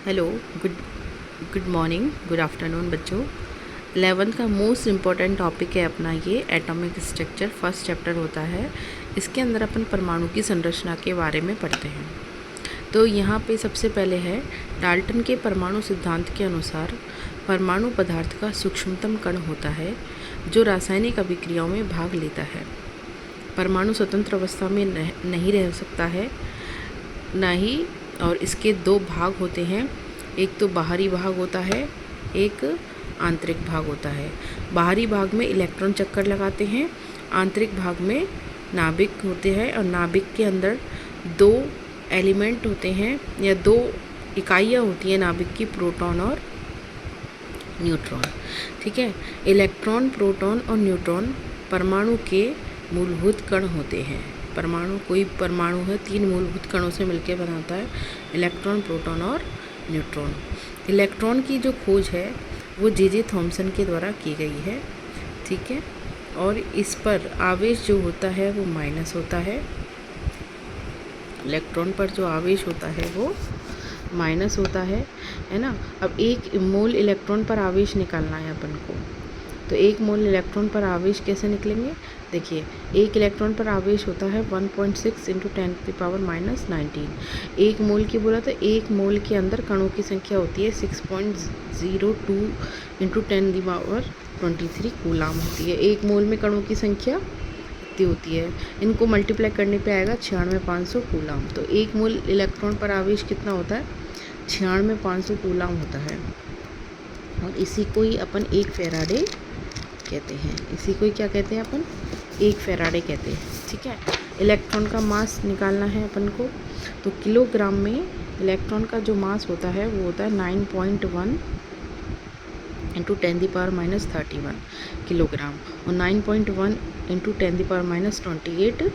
Hello, good good morning, good afternoon बच्चों। 11th का most important topic है अपना ये एटॉमिक स्ट्रक्चर, फर्स्ट चैप्टर होता है। इसके अंदर अपन परमाणु की संरचना के बारे में पढ़ते हैं। तो यहाँ पे सबसे पहले है डाल्टन के परमाणु सिद्धांत के अनुसार परमाणु पदार्थ का सूक्ष्मतम कण होता है जो रासायनिक अभिक्रियाओं में भाग लेता है। परमाणु स्वतंत्र अवस्था में नहीं रह सकता है ना ही, और इसके दो भाग होते हैं, एक तो बाहरी भाग होता है, एक आंतरिक भाग होता है। बाहरी भाग में इलेक्ट्रॉन चक्कर लगाते हैं, आंतरिक भाग में नाभिक होते हैं और नाभिक के अंदर दो एलिमेंट होते हैं या दो इकाइयाँ होती हैं नाभिक की, प्रोटॉन और न्यूट्रॉन। ठीक है, इलेक्ट्रॉन, प्रोटॉन और न्यूट्रॉन परमाणु के मूलभूत कण होते हैं। परमाणु, कोई परमाणु है, तीन मूलभूत कणों से मिलकर बनाता है, इलेक्ट्रॉन, प्रोटॉन और न्यूट्रॉन। इलेक्ट्रॉन की जो खोज है वो जे थॉमसन के द्वारा की गई है। ठीक है, और इस पर आवेश जो होता है वो माइनस होता है। इलेक्ट्रॉन पर जो आवेश होता है वो माइनस होता है ना। अब एक मोल इलेक्ट्रॉन पर आवेश निकालना है अपन को, तो एक मोल इलेक्ट्रॉन पर आवेश कैसे निकलेंगे? देखिए, एक इलेक्ट्रॉन पर आवेश होता है 1.6 × 10⁻⁹। एक मोल की बोला तो एक मोल के अंदर कणों की संख्या होती है 6.02 × 10⁻23 कूलाम होती है। एक मोल में कणों की संख्या इतनी होती है, इनको मल्टीप्लाई करने पे आएगा 96,500 कूलाम। तो एक मोल इलेक्ट्रॉन पर आवेश कितना होता है? 96,500 कूलाम होता है। और इसी को ही अपन एक फेराडे कहते हैं। इसी को ही क्या कहते हैं अपन? एक फेराडे कहते हैं। ठीक है, इलेक्ट्रॉन का मास निकालना है अपन को, तो किलोग्राम में इलेक्ट्रॉन का जो मास होता है वो होता है 9.1 × 10⁻31 किलोग्राम और 9.1 × 10⁻28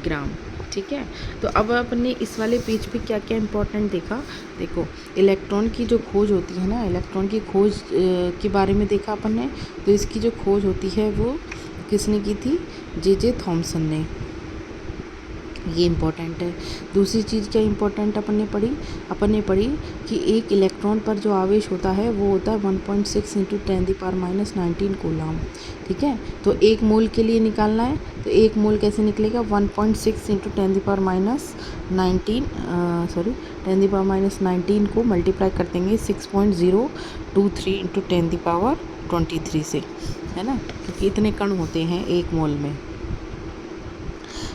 ग्राम। ठीक है, तो अब अपन ने इस वाले पेज पे क्या क्या इंपॉर्टेंट देखा। देखो, इलेक्ट्रॉन की जो खोज होती है ना, इलेक्ट्रॉन की खोज के बारे में देखा अपन ने। तो इसकी जो खोज होती है वो किसने की थी? जे थॉमसन ने। ये इम्पोर्टेंट है। दूसरी चीज़ क्या इम्पोर्टेंट अपन ने पढ़ी कि एक इलेक्ट्रॉन पर जो आवेश होता है वो होता है 1.6 × 10⁻⁻19 कूलाम। ठीक है, तो एक मोल के लिए निकालना है, तो एक मोल कैसे निकलेगा? 1.6 × 10⁻19 को मल्टीप्लाई कर देंगे 6.023 × 10⁻23 से, है ना, क्योंकि इतने कण होते हैं एक मोल में।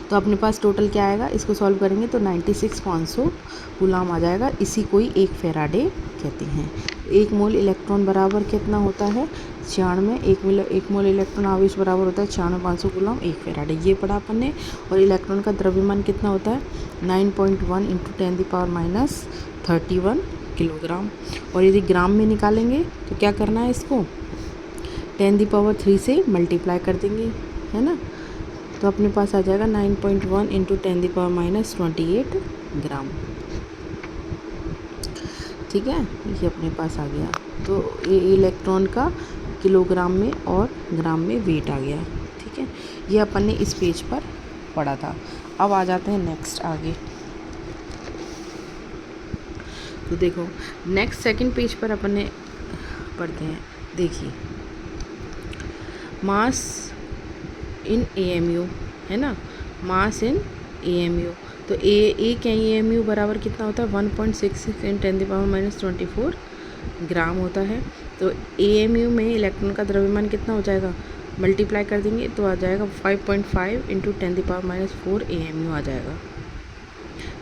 तो अपने पास टोटल क्या आएगा? इसको सॉल्व करेंगे तो 96,500 कूलाम आ जाएगा। इसी को ही एक फेराडे कहते हैं। एक मोल इलेक्ट्रॉन बराबर कितना होता है? 96। एक मोल इलेक्ट्रॉन आवेश बराबर होता है 96,500 कूलाम, एक फेराडे। ये पढ़ा अपन ने। और इलेक्ट्रॉन का द्रव्यमान कितना होता है? 9.1 × 10⁻31 किलोग्राम। और यदि ग्राम में निकालेंगे तो क्या करना है? इसको 10⁻3 से मल्टीप्लाई कर देंगे, है ना। तो अपने पास आ जाएगा 9.1 × 10⁻28 ग्राम। ठीक है, ये अपने पास आ गया। तो ये इलेक्ट्रॉन का किलोग्राम में और ग्राम में वेट आ गया। ठीक है, ये अपन ने इस पेज पर पढ़ा था। अब आ जाते हैं नेक्स्ट आगे। तो देखो, नेक्स्ट सेकंड पेज पर अपन ने पढ़ते हैं। देखिए, मास इन AMU, है ना, मास इन AMU। तो एक AMU बराबर कितना होता है? 1.66 × 10⁻24 ग्राम होता है। तो AMU में इलेक्ट्रॉन का द्रव्यमान कितना हो जाएगा? मल्टीप्लाई कर देंगे तो आ जाएगा 5.5 × 10⁻4 AMU आ जाएगा।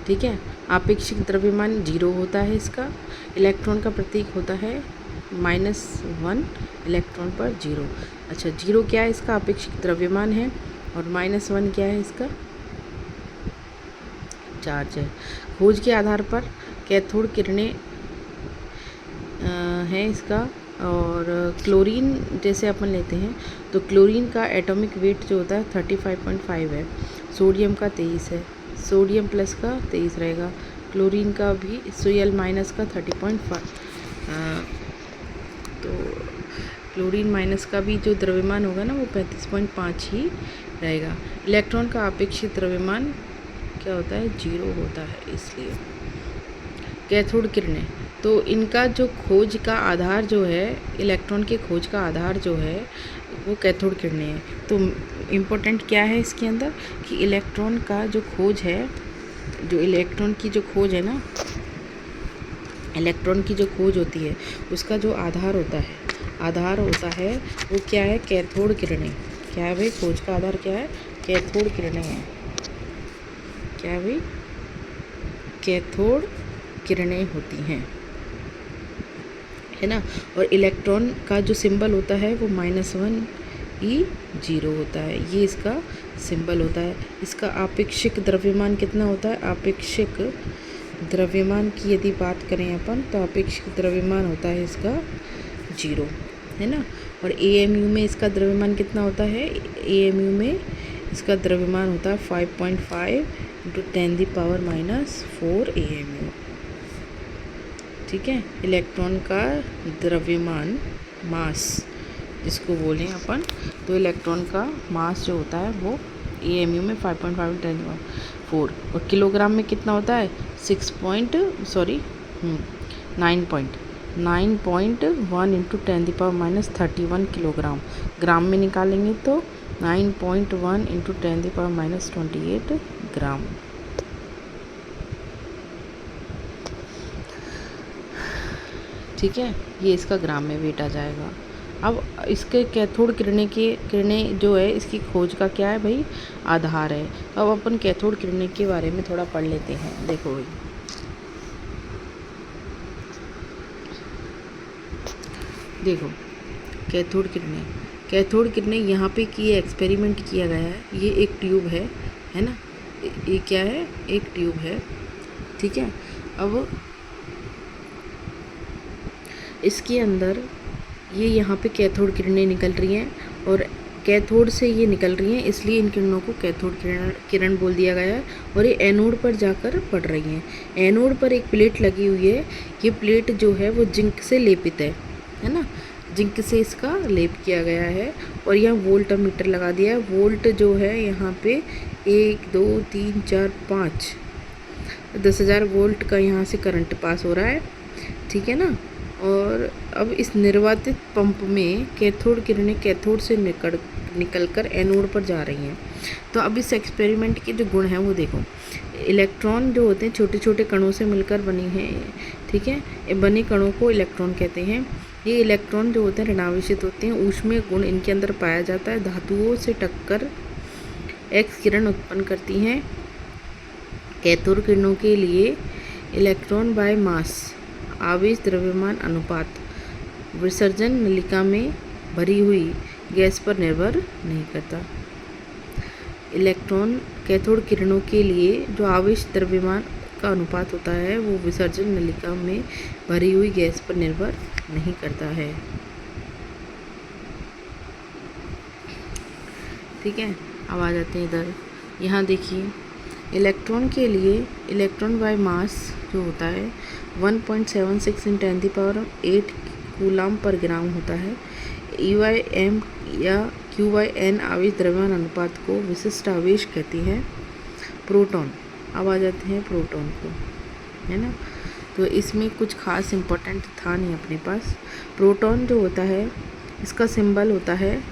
ठीक है, आपेक्षिक द्रव्यमान 0 होता है इसका। इलेक्ट्रॉन का प्रतीक होता है -1, इलेक्ट्रॉन पर 0। अच्छा, 0 क्या है? इसका आपेक्षिक द्रव्यमान है, और -1 क्या है? इसका चार्ज है। खोज के आधार पर कैथोड किरणें हैं इसका। और क्लोरीन जैसे अपन लेते हैं तो क्लोरीन का एटॉमिक वेट जो होता है 35.5 है। सोडियम का 23 है, सोडियम प्लस का 23 रहेगा। क्लोरीन का भी Cl- का 30.5। तो क्लोरीन माइनस का भी जो द्रव्यमान होगा ना वो 35.5 ही रहेगा। इलेक्ट्रॉन का अपेक्षित द्रव्यमान क्या होता है? 0 होता है। इसलिए कैथोड किरणें तो इनका जो खोज का आधार जो है, इलेक्ट्रॉन के खोज का आधार जो है वो कैथोड किरणें हैं। तो इम्पोर्टेंट क्या है इसके अंदर कि इलेक्ट्रॉन का जो खोज है, जो इलेक्ट्रॉन की जो खोज है ना, इलेक्ट्रॉन की जो खोज होती है उसका जो आधार होता है वो क्या है, कैथोड किरणें। क्या है भाई, खोज का आधार क्या है, कैथोड किरणें हैं। क्या है भाई, कैथोड किरणें होती हैं, है ना। और इलेक्ट्रॉन का जो सिंबल होता है वो -1 E0 होता है, ये इसका सिंबल होता है। इसका आपेक्षिक द्रव्यमान कितना होता है, आपेक्षिक द्रव्यमान की यदि बात करें अपन तो आपेक्षिक द्रव्यमान होता है इसका 0, है ना। और AMU में इसका द्रव्यमान कितना होता है, AMU में इसका द्रव्यमान होता है 5.5 × 10⁻⁻⁴ AMU। ठीक है, इलेक्ट्रॉन का द्रव्यमान, मास जिसको बोलें अपन, तो इलेक्ट्रॉन का मास जो होता है वो AMU में 5.5 × 10⁻⁴, और किलोग्राम में कितना होता है 9.1 × 10⁻31 किलोग्राम। ग्राम में निकालेंगे तो 9.1 × 10⁻28 ग्राम। ठीक है, ये इसका ग्राम में वेट आ जाएगा। अब इसके कैथोड किरणें जो है इसकी खोज का क्या है भाई, आधार है। अब अपन कैथोड किरणें के बारे में थोड़ा पढ़ लेते हैं। देखो भाई, देखो कैथोड किरणें यहाँ पे एक्सपेरिमेंट किया गया है। ये एक ट्यूब है ना, ये क्या है, एक ट्यूब है। ठीक है, अब इसके अंदर ये यहाँ पे कैथोड किरणें निकल रही हैं, और कैथोड से ये निकल रही हैं, इसलिए इन किरणों को कैथोड किरण बोल दिया गया है। और ये एनोड पर जाकर पड़ रही हैं। एनोड पर एक प्लेट लगी हुई है, ये प्लेट जो है वो जिंक से लेपित है ना, जिंक से इसका लेप किया गया है। और यहाँ वोल्ट मीटर लगा दिया है। वोल्ट जो है यहाँ पे 1 2 3 4 5 10,000 वोल्ट का यहाँ से करंट पास हो रहा है। ठीक है ना। और अब इस निर्वातित पंप में कैथोड किरणें कैथोड से निकलकर एनोड पर जा रही हैं। तो अब इस एक्सपेरिमेंट के जो गुण हैं वो देखो। इलेक्ट्रॉन जो होते हैं छोटे छोटे कणों से मिलकर बनी हैं। ठीक है, ये बने कणों को इलेक्ट्रॉन कहते हैं। ये इलेक्ट्रॉन जो होते हैं ऋणावेशित होते हैं। ऊष्मीय गुण इनके अंदर पाया जाता है। धातुओं से टक्कर एक्स किरण उत्पन्न करती हैं। कैथोड किरणों के लिए इलेक्ट्रॉन बाय मास, आवेश द्रव्यमान अनुपात विसर्जन नलिका में भरी हुई गैस पर निर्भर नहीं करता। इलेक्ट्रॉन कैथोड किरणों के लिए जो आवेश द्रव्यमान का अनुपात होता है वो विसर्जन नलिका में भरी हुई गैस पर निर्भर नहीं करता है। ठीक है, अब आ जाते हैं इधर। यहाँ देखिए, इलेक्ट्रॉन के लिए इलेक्ट्रॉन बाय मास जो होता है 1.76 × 10⁸ कूलाम पर ग्राम होता है। EY/m या Q/n आवेश द्रव्यमान अनुपात को विशिष्ट आवेश कहती है। प्रोटॉन, अब आ जाते हैं प्रोटॉन को, है ना। तो इसमें कुछ खास इम्पोर्टेंट था नहीं अपने पास। प्रोटॉन जो होता है इसका सिंबल होता है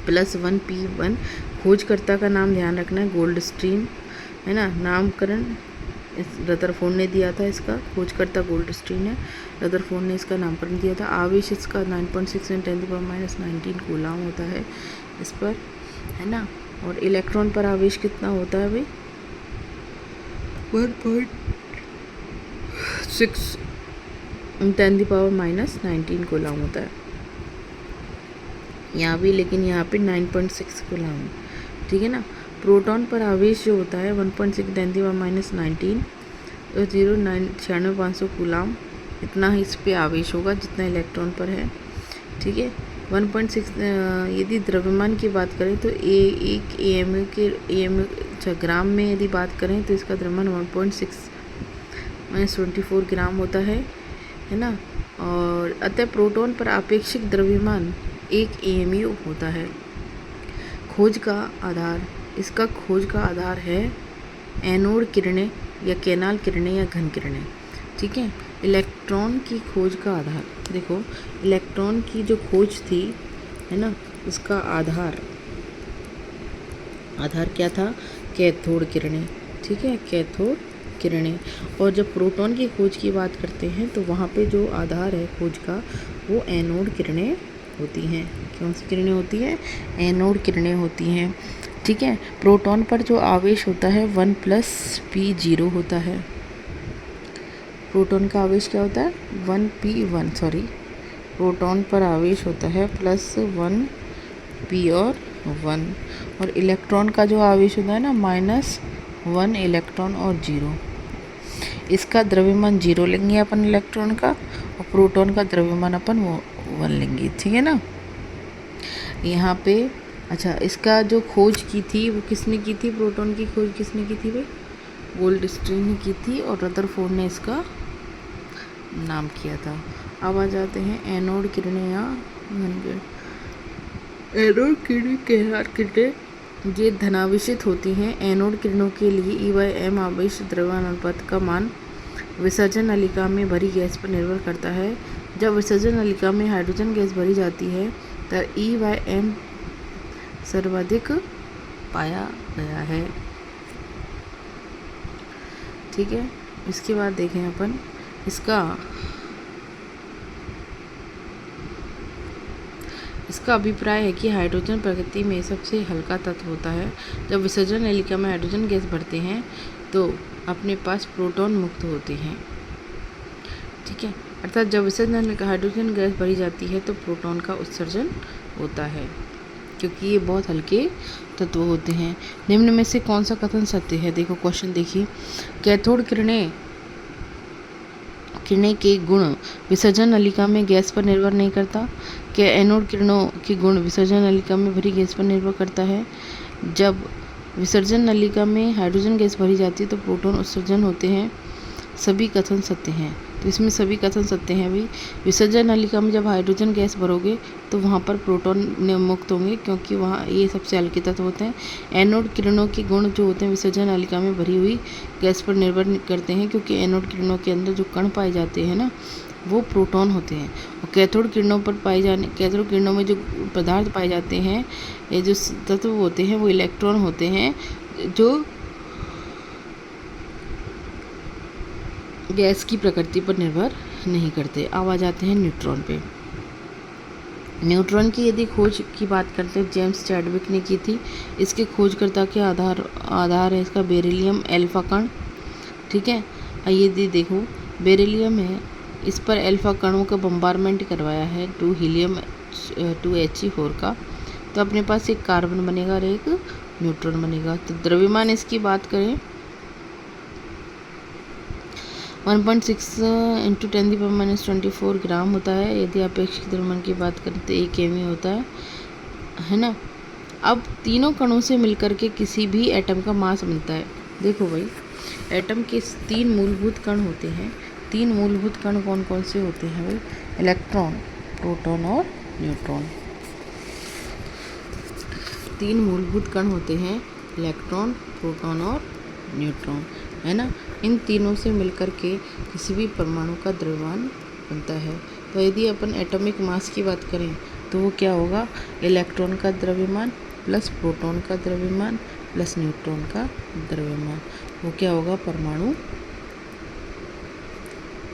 +1 P1। खोजकर्ता का नाम ध्यान रखना है, गोल्डस्टीन, है ना। नामकरण इस रदरफोर्ड ने दिया था। इसका खोजकर्ता गोल्डस्टीन है, रदरफोर्ड ने इसका नामकरण दिया था। आवेश इसका 9.6 × 10⁻19 कूलाम होता है इस पर, है ना। और इलेक्ट्रॉन पर आवेश कितना होता है भाई, 1.6 × 10⁻19 कूलाम होता है यहाँ भी, लेकिन यहाँ पे 9.6 कूलाम है। ठीक है ना। प्रोटॉन पर आवेश जो होता है 1.6 × 10⁻19 तो 0.96 कूलाम, इतना ही इस पे आवेश होगा जितना इलेक्ट्रॉन पर है। ठीक है, 1.6 यदि द्रव्यमान की बात करें तो एक AMU ग्राम में यदि बात करें तो इसका द्रव्यमान 1.6-24 ग्राम होता है ना। और अतः प्रोटॉन पर आपेक्षिक द्रव्यमान 1 AMU होता है। खोज का आधार, इसका खोज का आधार है एनोड किरणें या कैनाल किरणें या घन किरणें। ठीक है। इलेक्ट्रॉन की खोज का आधार, देखो इलेक्ट्रॉन की जो खोज थी, है ना, उसका आधार क्या था? कैथोड किरणें। ठीक है, कैथोड किरणें। और जब प्रोटॉन की खोज की बात करते हैं तो वहाँ पे जो आधार है खोज का वो एनोड किरणें होती हैं। कौन सी किरणें होती हैं? एनोड किरणें होती हैं। ठीक है। प्रोटॉन पर जो आवेश होता है 1+p0 होता है। प्रोटॉन का आवेश क्या होता है? 1p1, सॉरी, प्रोटॉन पर आवेश होता है +1p और 1। और इलेक्ट्रॉन का जो आवेश होता है ना, -1 इलेक्ट्रॉन और 0। इसका द्रव्यमान 0 लेंगे अपन इलेक्ट्रॉन का, और प्रोटॉन का द्रव्यमान अपन वो 1 लेंगे। ठीक है ना। यहाँ पे अच्छा, इसका जो खोज की थी वो किसने की थी? प्रोटॉन की खोज किसने की थी भाई? गोल्डस्टीन ने की थी, और रदरफोर्ड ने इसका नाम किया था। अब आ जाते हैं एनोड किरणें या एनोड किरणें ये धनावेशित होती हैं। एनोड किरणों के लिए E/m आवेश द्रव्यमान अनुपात का मान विसर्जन नलिका में भरी गैस पर निर्भर करता है। जब विसर्जन नलिका में हाइड्रोजन गैस भरी जाती है तब E/m सर्वाधिक पाया गया है। ठीक है। इसके बाद देखें अपन इसका अभिप्राय है कि हाइड्रोजन प्रकृति में सबसे हल्का तत्व होता है। जब विसर्जन नलिका में हाइड्रोजन गैस भरते हैं तो अपने पास प्रोटॉन मुक्त होते हैं। ठीक है। अर्थात जब विसर्जन नलिका हाइड्रोजन गैस भरी जाती है तो प्रोटॉन का उत्सर्जन होता है, क्योंकि ये बहुत हल्के तत्व होते हैं। निम्न में से कौन सा कथन सत्य है? देखो क्वेश्चन देखिए। कैथोड किरणें के गुण विसर्जन नलिका में गैस पर निर्भर नहीं करता। क्या एनोड किरणों के गुण विसर्जन नलिका में भरी गैस पर निर्भर करता है? जब विसर्जन नलिका में हाइड्रोजन गैस भरी जाती है तो प्रोटॉन उत्सर्जन होते हैं। सभी कथन सत्य हैं। तो इसमें सभी कथन सत्य हैं भाई। विसर्जन नलिका में जब हाइड्रोजन गैस भरोगे तो वहाँ पर प्रोटॉन मुक्त होंगे, क्योंकि वहाँ ये सबसे हल्के तत्व होते हैं। एनोड किरणों के गुण जो होते हैं विसर्जन नलिका में भरी हुई गैस पर निर्भर करते हैं, क्योंकि एनोड किरणों के अंदर जो कण पाए जाते हैं ना, वो प्रोटॉन होते हैं। और कैथोड किरणों में जो पदार्थ पाए जाते हैं, ये जो तत्व होते हैं वो इलेक्ट्रॉन होते हैं, जो गैस की प्रकृति पर निर्भर नहीं करते। अब आ जाते हैं न्यूट्रॉन पे। न्यूट्रॉन की यदि खोज की बात करते हैं, जेम्स चैडविक ने की थी। इसके खोजकर्ता के आधार है इसका बेरिलियम अल्फा कण। ठीक है। यदि देखो बेरिलियम है, इस पर अल्फा कणों का बम्बारमेंट करवाया है 2 हीलियम 2He4 का, तो अपने पास एक कार्बन बनेगा और एक न्यूट्रॉन बनेगा। तो द्रव्यमान इसकी बात करें 1.6 × 10⁻24 ग्राम होता है। यदि अपेक्षित द्रव्यमान की बात करें तो 1 km होता है ना। अब तीनों कणों से मिलकर के किसी भी एटम का मास मिलता है। देखो भाई, एटम के 3 मूलभूत कण होते हैं। 3 मूलभूत कण कौन कौन से होते हैं भाई? इलेक्ट्रॉन, प्रोटॉन और न्यूट्रॉन। 3 मूलभूत कण होते हैं, इलेक्ट्रॉन, प्रोटॉन और न्यूट्रॉन, है ना। इन तीनों से मिलकर के किसी भी परमाणु का द्रव्यमान बनता है। तो यदि अपन एटॉमिक मास की बात करें तो वो क्या होगा? इलेक्ट्रॉन का द्रव्यमान प्लस प्रोटॉन का द्रव्यमान प्लस न्यूट्रॉन का द्रव्यमान, वो क्या होगा? परमाणु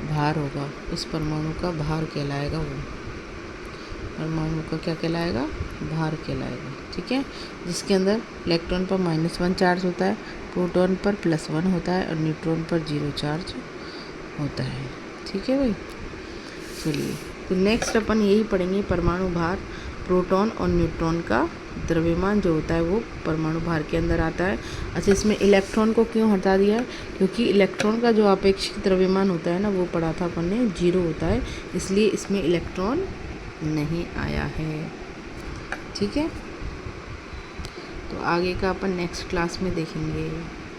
भार होगा। उस परमाणु का भार कहलाएगा, वो परमाणु का क्या कहलाएगा? भार कहलाएगा। ठीक है। जिसके अंदर इलेक्ट्रॉन पर -1 चार्ज होता है, प्रोटॉन पर +1 होता है और न्यूट्रॉन पर 0 चार्ज होता है। ठीक है भाई। चलिए, तो नेक्स्ट अपन यही पढ़ेंगे, परमाणु भार, प्रोटॉन और न्यूट्रॉन का द्रव्यमान जो होता है वो परमाणु भार के अंदर आता है। अच्छा, इसमें इलेक्ट्रॉन को क्यों हटा दिया? क्योंकि इलेक्ट्रॉन का जो अपेक्षित द्रव्यमान होता है ना, वो पढ़ा था अपन ने, 0 होता है, इसलिए इसमें इलेक्ट्रॉन नहीं आया है। ठीक है। तो आगे का अपन नेक्स्ट क्लास में देखेंगे।